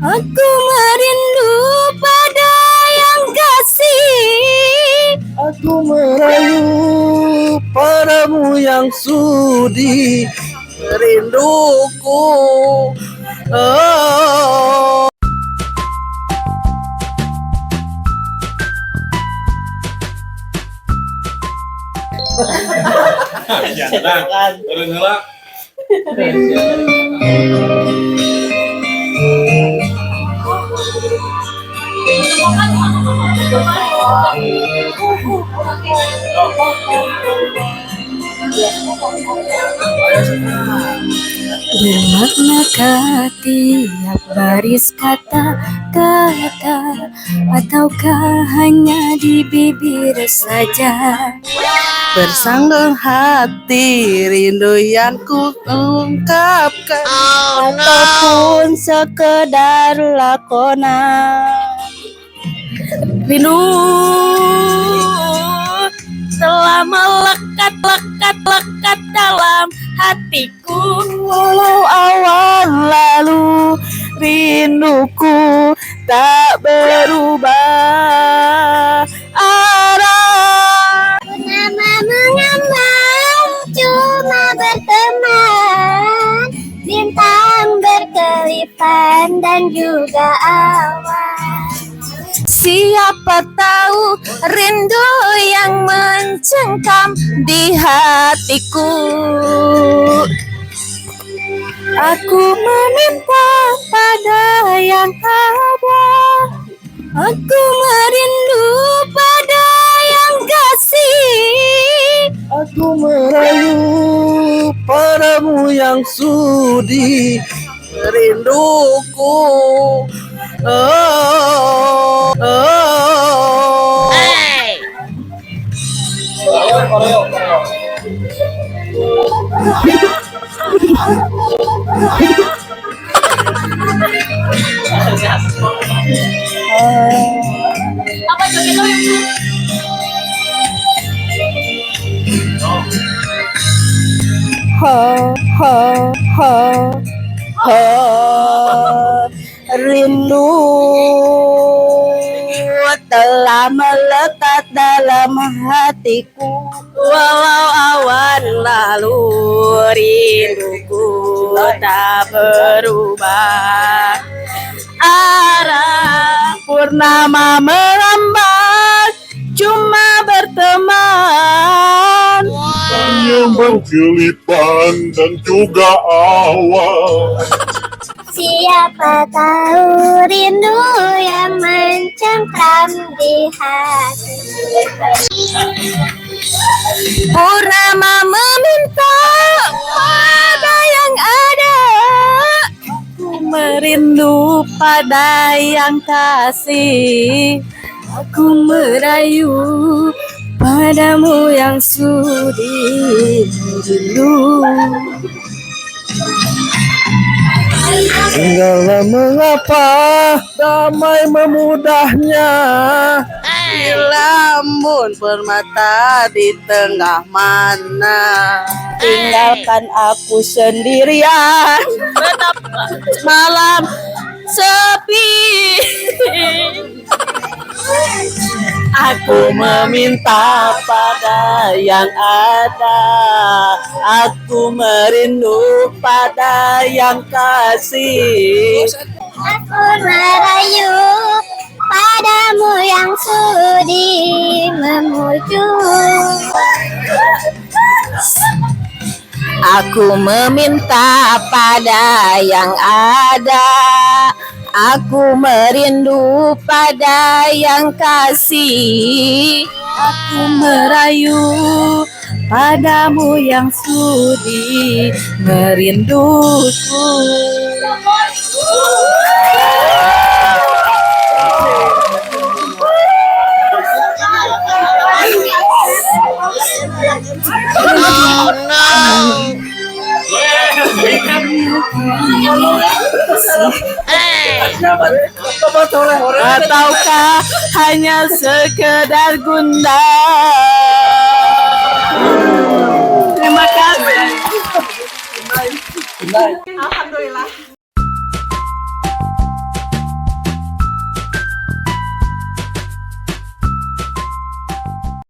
Aku merindu pada yang kasih. Aku merayu padamu yang sudi merinduku. Oh. Ya, turun dulu. Bermaknakah tiap baris kata-kata, ataukah hanya di bibir saja? Bersandung hati rindu yang ku ungkapkan, Ataupun sekedar lakonan. rindu Telah melekat dalam hatiku. Walau awan lalu, rinduku tak berubah arah. Nama mengambang cuma berteman, bintang berkelipan dan juga awan. Siapa tahu rindu yang mencengkam di hatiku. Aku meminta pada yang ada, aku merindu pada yang kasih. aku merayu padamu yang sudi merinduku. Oh, oh. Hey. Apa joget lo yang Rindu telah melekat dalam hatiku. Walau awan lalu, rinduku tak berubah arah. Purnama melambat, cuma berteman. Yang berkelipan dan juga awan. siapa tahu rindu yang mencengkram di hati. Purnama meminta pada yang ada, aku merindu pada yang kasih. Aku merayu padamu yang sudi rindu. Segala mengapa damai memudahnya, Lamun permata di tengah mana, tinggalkan aku sendirian. Malam sepi, aku meminta pada yang ada, aku merindu pada yang kasih. Aku merayu padamu yang sudi memuju. Aku meminta pada yang ada, aku merindu pada yang kasih. Aku merayu padamu yang sudi merinduku. Ataukah hanya sekedar gundah? Terima kasih. Alhamdulillah.